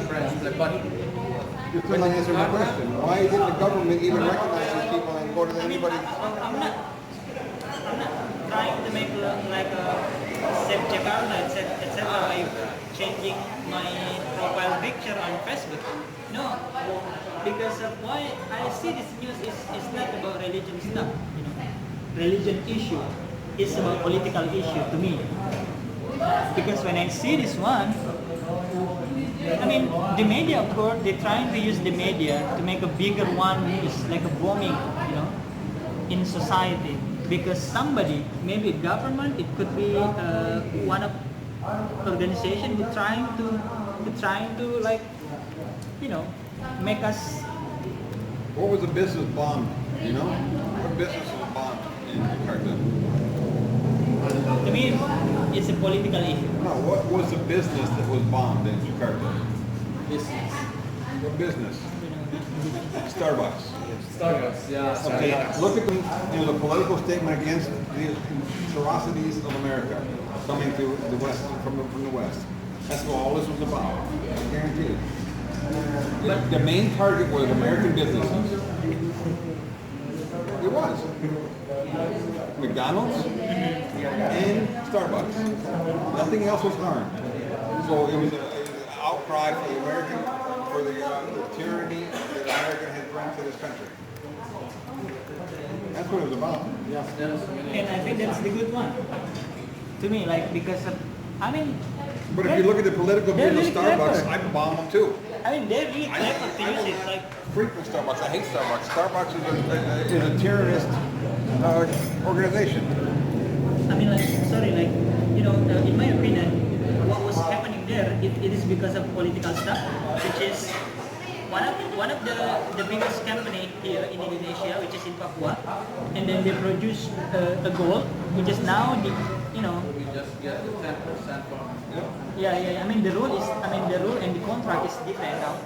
suppressed. But You're still not answering my question. Why didn't the government even recognize these people and go to anybody? I'm not trying to make like a save Jakarta, etc. by changing my profile picture on Facebook. No, because of why I see this news is not about religion stuff. Religion issue is about political issue to me. Because when I see this one, I mean, the media, of course, they're trying to use the media to make a bigger one news, like a bombing, in society. Because somebody, maybe government, it could be one of organization, they're trying to like, make us. What was the business bomb? What business was bombed in Jakarta? To me, it's a political issue. No, what was the business that was bombed in Jakarta? business. What business? Starbucks. Starbucks, yeah. Okay, Starbucks. look at the political statement against the atrocities of America coming to the West, from the West. That's what all this was about. I guarantee you. The main target was American businesses. It was. McDonald's and Starbucks. Nothing else was harmed. So it was an outcry for the tyranny that America has brought to this country. That's what it was about. And I think that's the good one. To me, like, because of, But if you look at the political view of really Starbucks, clever. I'd bomb them too. They're really clever to use it, like, Frequent Starbucks. I hate Starbucks. Starbucks is a terrorist organization. in my opinion, what was happening there, it is because of political stuff, which is one of the biggest company here in Indonesia, which is in Papua, and then they produce a gold, which is now We just get the 10% from. Yeah. The rule and the contract is different now.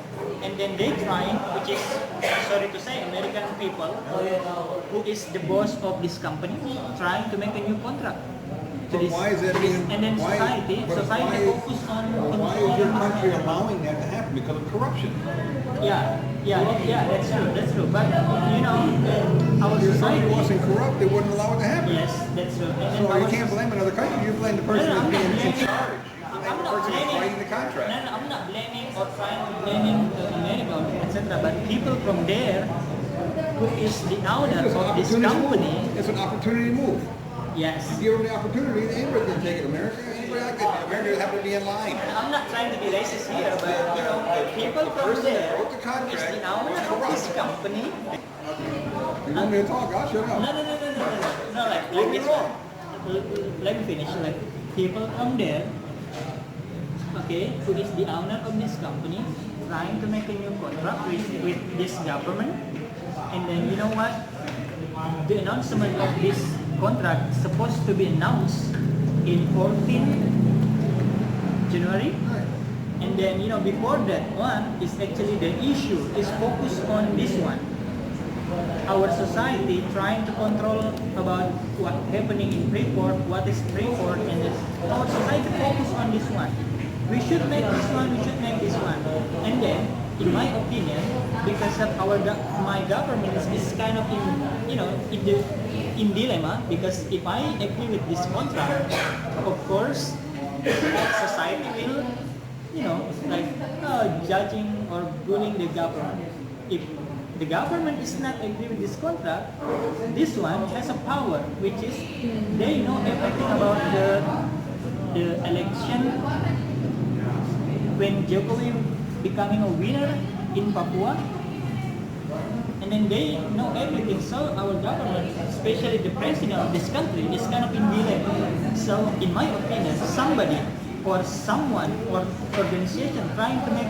And then they trying, which is, sorry to say, American people, who is the boss of this company, trying to make a new contract. But why is that being? And then society focus on. Why is your country allowing that to happen? Because of corruption. Yeah, that's true. But our If somebody society. wasn't corrupt, they wouldn't allow it to happen. Yes, that's true. And So you can't blame another country. You blame the person I'm who's not being in blaming. charge. You blame I'm the not person who's blaming. writing the contract. No, I'm not blaming or trying to blaming America, etc. But people from there, who is the owner It's an of this opportunity company, move. It's an opportunity move. yes. You give them the opportunity, anybody can take it. Anybody like that. America doesn't have to be in line. I'm not trying to be racist here, but people from person that there, wrote the who is contract the owner was of this corrupt. company. You want me to talk? I'll shut No, up. like Prove me this. wrong. Let me finish. Like people from there, okay, who is the owner of this company, trying to make a new contract with this government, and then you know what? The announcement of this contract is supposed to be announced in 14 January, and then before that one is actually the issue is focused on this one. Our society trying to control about what happening in Freeport, what is Freeport, and our society focus on this one. We should make this one. And then, in my opinion, because of my government is kind of in dilemma, because if I agree with this contract, of course, society will, judging or bullying the government. If the government is not agree with this contract, this one has a power, which is they know everything about the election when Jokowi becoming a winner in Papua, and then they know everything. So our government, especially the president of this country, is kind of in delay. So in my opinion, somebody or someone or organization trying to make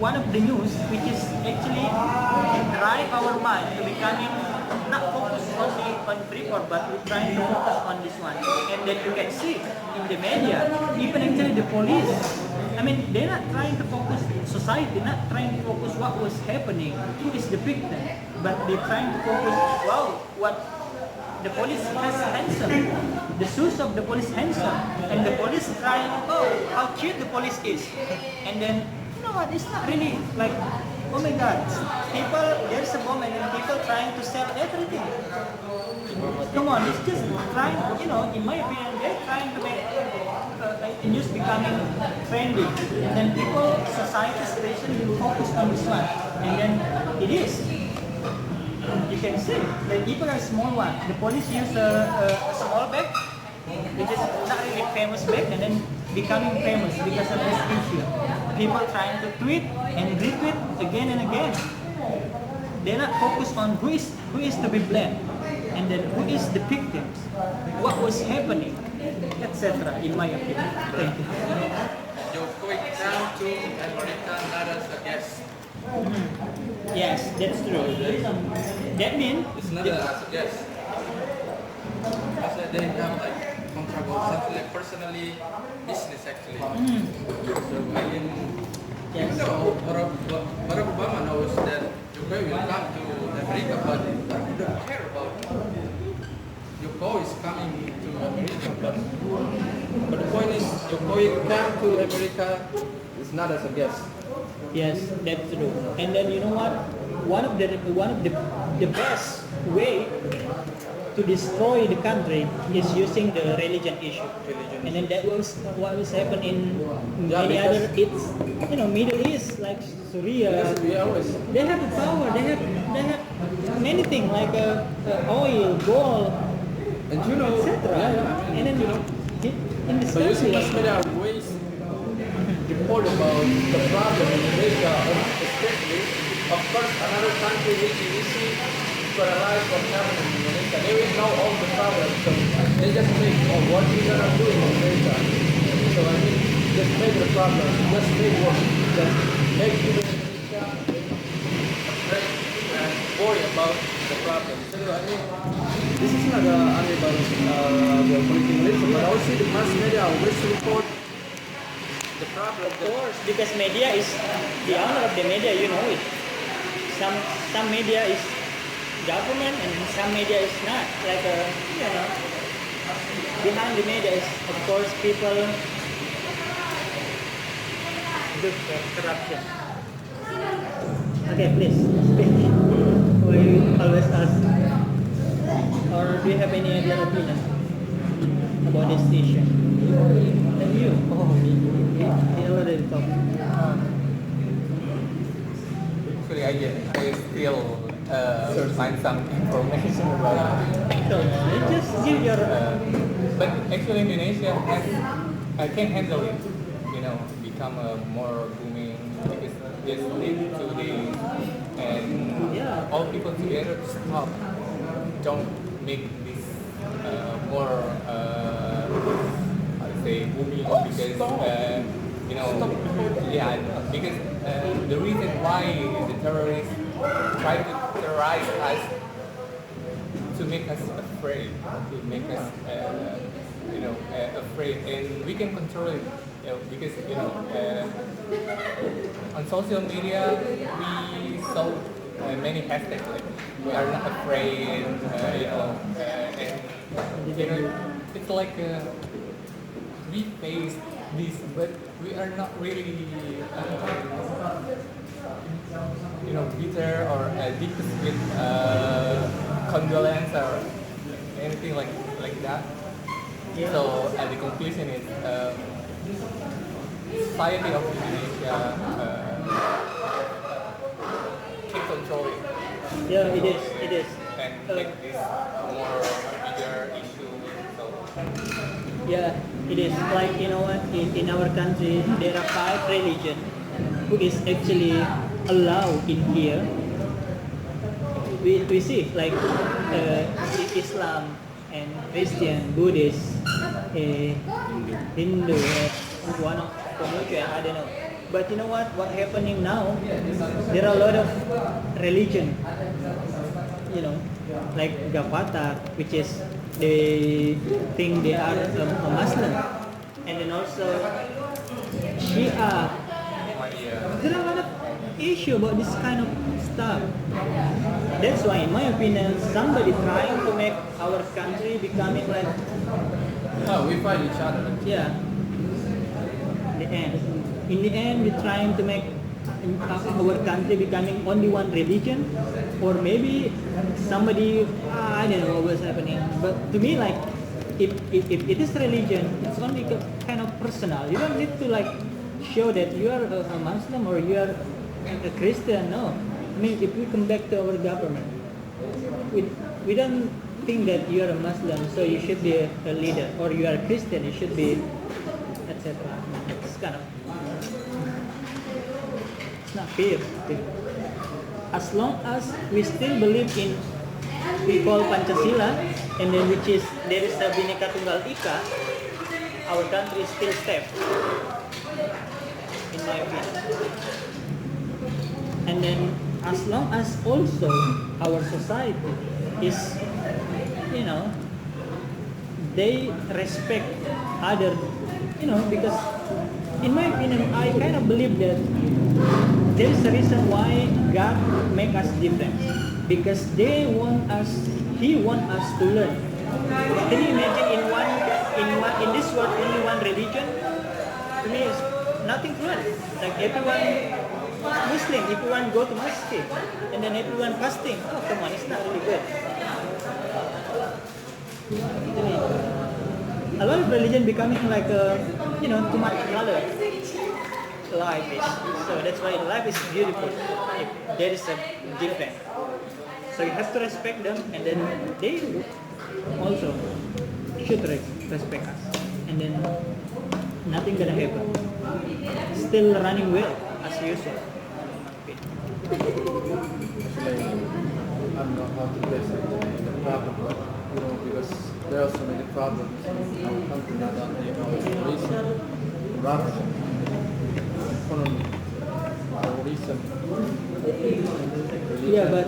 one of the news, which is actually drive our mind to becoming not focused only on Freeport, but we're trying to focus on this one. And then you can see in the media, even actually the police, they're not trying to focus society, not trying to focus what was happening, who is the victim, but they're trying to focus, wow, the police has handsome, the shoes of the police handsome, and the police crying, oh, how cute the police is, and then you know what? It's not really like, oh my God, people, there's a bomb and then people trying to sell everything. Come on, it's just trying, you know, in my opinion, they're trying to make like the news becoming trendy. And then people, society, especially, will focus on this one. And then it is. You can see, like even a small one, the police use a small bag, which is not really famous bag, and then becoming famous because of this issue. People trying to tweet and retweet again and again. They're not focused on who is to be blamed, and then who is the victims, what was happening, etc. In my opinion. Thank you. You're going down to America not as a guest. Yes, that's true. That means It's not as a guest. I said they have like control something like personally business actually. So I mean, yes. you know, Barack Obama knows that Jokowi will come to America, but he don't care about Jokowi is coming to America. But the point is, Jokowi come to America is not as a guest. Yes, that's true. And then you know what? One of the best way to destroy the country is using the religion issue. And then that was what was happened in many other Middle East like Syria. Yes, we always. They have the power. They have many things like oil, gold, And you know, etc. And then in this but using mass country, media ways report about the problem in Indonesia, especially, of course, another country which is easy to analyze what's happening in Indonesia. They will know all the problems, so they just make, oh, what we gonna do in Indonesia. So I mean, just make the problem, just make work, just make people in Indonesia afraid and worry about the problem. So I mean, this is not only about the political Indonesia, but also the mass media always report the problem. of course, because media is the owner of the media, you know it. Some media is government and some media is not. Like behind the media is of course people do corruption. Okay, please speak. We always ask. Or do you have any other opinion about this issue? And you? Oh, he already talked. Actually, I still find some information about it. So, just give your. But actually, Indonesia can handle it. You know, become a more booming because just need to the and Yeah. all people together stop. Don't make this more how to say booming because you know yeah because the reason why the terrorists try to terrorize us to make us afraid, to make us afraid, and we can control it because on social media we saw many hashtags like we are not afraid, and it's like we face this, but we are not really bitter or deepest with condolence or anything like that. Yeah. So the conclusion is society of Indonesia keep controlling. Yeah, it is. It is. And make this more bigger issue. So Yeah, it is. Like you know what? In our country, there are 5 religions who is actually allowed in here. We see like Islam and Christian, Buddhist, Hindu, one of Confucius, I don't know. But you know what? What happening now? There are a lot of religion. You know, like Jakarta, which is they think they are a Muslim, and then also Shia. There are a lot of issue about this kind of stuff. That's why, in my opinion, somebody trying to make our country becoming like, No, we fight each other. yeah, the end. In the end, we're trying to make our country becoming only one religion, or maybe somebody, I don't know what's happening. But to me, like, if it is religion, it's only kind of personal. You don't need to like show that you are a Muslim or you are a Christian. No, I mean, if we come back to our government, we don't think that you are a Muslim, so you should be a leader, or you are a Christian, you should be, etc. It's kind of, it's not fair. As long as we still believe in, we call Pancasila, and then which is there is a Bhinneka Tunggal Ika, our country is still safe, in my opinion. And then as long as also our society is, you know, they respect other, you know, because in my opinion, I kind of believe that there is a reason why God make us different, because He want us to learn. Can you imagine in this world only one religion? To me, is nothing to learn. Like everyone Muslim, everyone go to mosque, and then everyone fasting. Oh come on, it's not really good. To me, a lot of religion becoming like you know, too much color. Life is, so that's why life is beautiful. If there is a difference, so you have to respect them, and then they also should respect us, and then nothing gonna happen. Still running well as usual. Okay. Actually, I don't know how to face the problem, but you know, because there are so many problems in our country, not only terrorism, corruption, economy, terrorism, religion. Yeah, but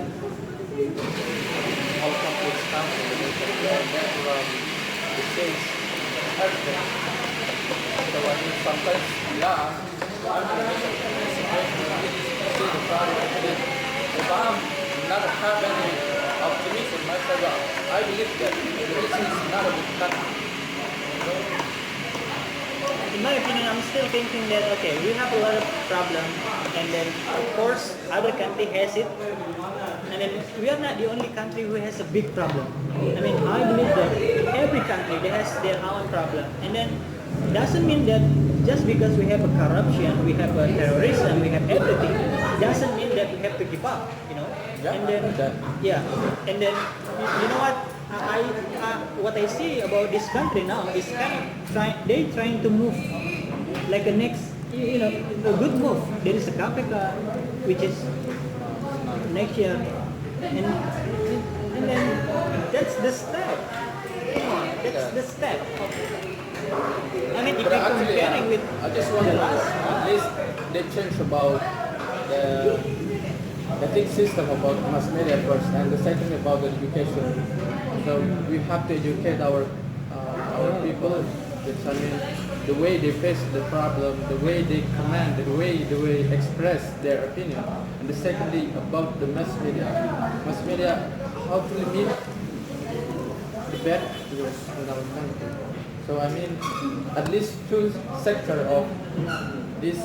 All complex country, natural disease, everything. So I mean, sometimes, yeah, I'm in a situation where I see the problem. If I'm not have any optimism myself, I believe that this is not a good country. in my opinion, I'm still thinking that okay, we have a lot of problems, and then of course other country has it, and then we are not the only country who has a big problem. I mean, I believe that every country they has their own problem, and then doesn't mean that just because we have a corruption, we have a terrorism, we have everything, doesn't mean that we have to give up, you know. Yeah, and then and then you know what? What I see about this country now is kind of trying to move like a next, you know, a good move. There is a KPK which is next year, and then that's the step. Come on, that's the step. I mean, if But you're actually, comparing with I just want the to last, at least they change about the big system about mass media first, and the second about the education. So we have to educate our people. Which, I mean, the way they face the problem, the way they command, the way express their opinion, and the secondly about the mass media. Mass media, how to limit the bad news in our country. So I mean, at least two sectors of these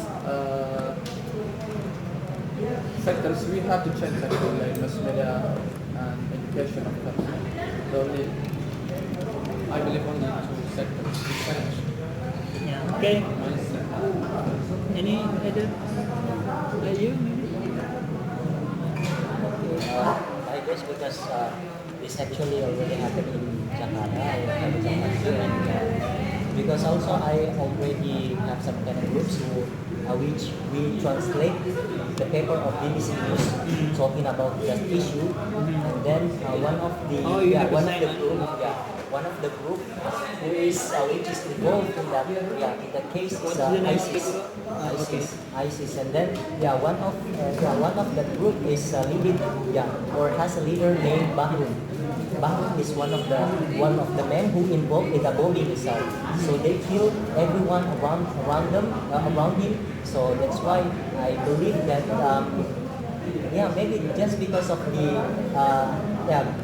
sectors we have to change actually, like mass media and education of course. So I believe only two sectors to change. yeah, okay. Any other? You maybe? I guess because this actually already happened in Jakarta, and because also I already have some kind of groups which will translate the paper of BBC News talking about that issue, and then one of the one of the group who is which is involved in that in that case is ISIS, and then one of that group is leading or has a leader named Bahrum. Bahrum is one of the men who involved in the bombing itself. So they killed everyone around him, So that's why I believe that yeah, maybe just because of the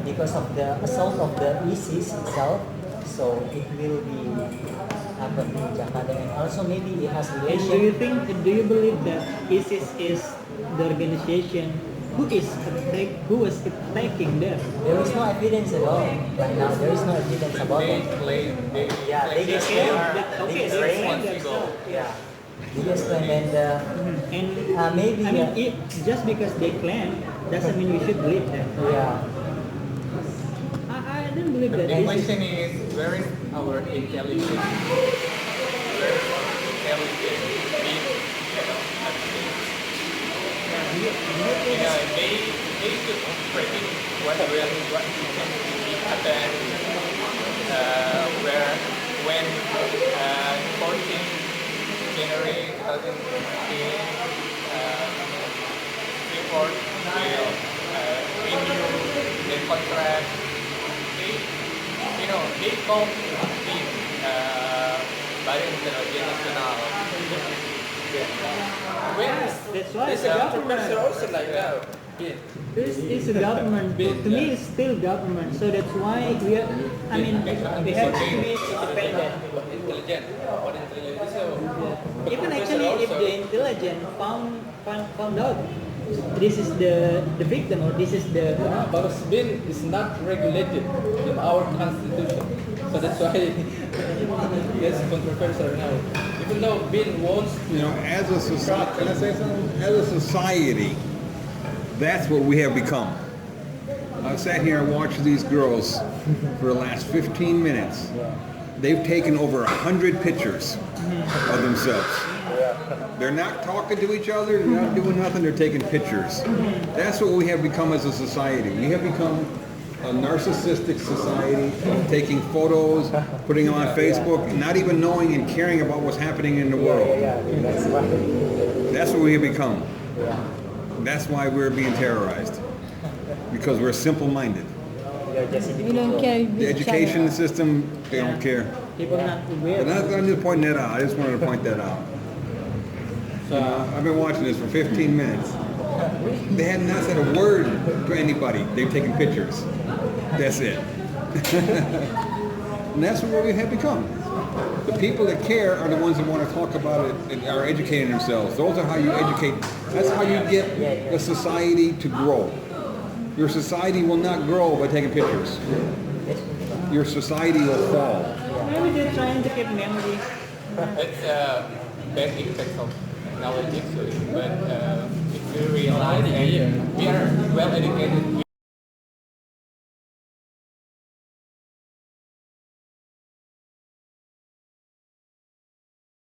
because of the assault of the ISIS itself, so it will be happen in Jakarta, and also maybe it has And relation. do you believe that ISIS is the organization who was attacking them? There is no evidence at all right now. There is no evidence about They it. claim they Yeah, they just claim claim. that- okay, They just they're claim. saying themselves. Yeah, they just claim, and And maybe I mean, just because they claim doesn't mean we should believe them. yeah. I don't believe that. The ISIS question is, where is our intelligence? Where is our intelligence being, they should predict what can happen, when 14th January 2015, Freeport will renew their contract. They call the Badan Intelijen Nasional. That's why It's the a government. controversial also like that. It's a government. To me, it's still government. So that's why we are. I mean, we have to be independent. Intelligent. What intelligent? So, Even actually, if the intelligent found out this is the victim or this is the but bin is not regulated in our constitution. So that's why it's controversial now. Even though bin wants You know, as a society, can I say something? As a society, that's what we have become. I've sat here and watched these girls for the last 15 minutes. They've taken over 100 pictures of themselves. They're not talking to each other, they're not doing nothing, they're taking pictures. That's what we have become as a society. We have become a narcissistic society, taking photos, putting them on Facebook, not even knowing and caring about what's happening in the world. Yeah, that's why. That's what we have become. Yeah, That's why we're being terrorized. Because we're simple-minded. we are just We don't care if The it's education China. system, they don't care. people not aware. I'm just pointing that out. I just wanted to point that out. so, I've been watching this for 15 minutes. They had not said a word to anybody. They've taken pictures. That's it. And that's what we have become. The people that care are the ones that want to talk about it and are educating themselves. Those are how you educate. That's how you get a society to grow. Your society will not grow by taking pictures. Your society will fall. Maybe they're trying to keep memories. It's a bad effect of technology actually, but if we realize and we are well educated,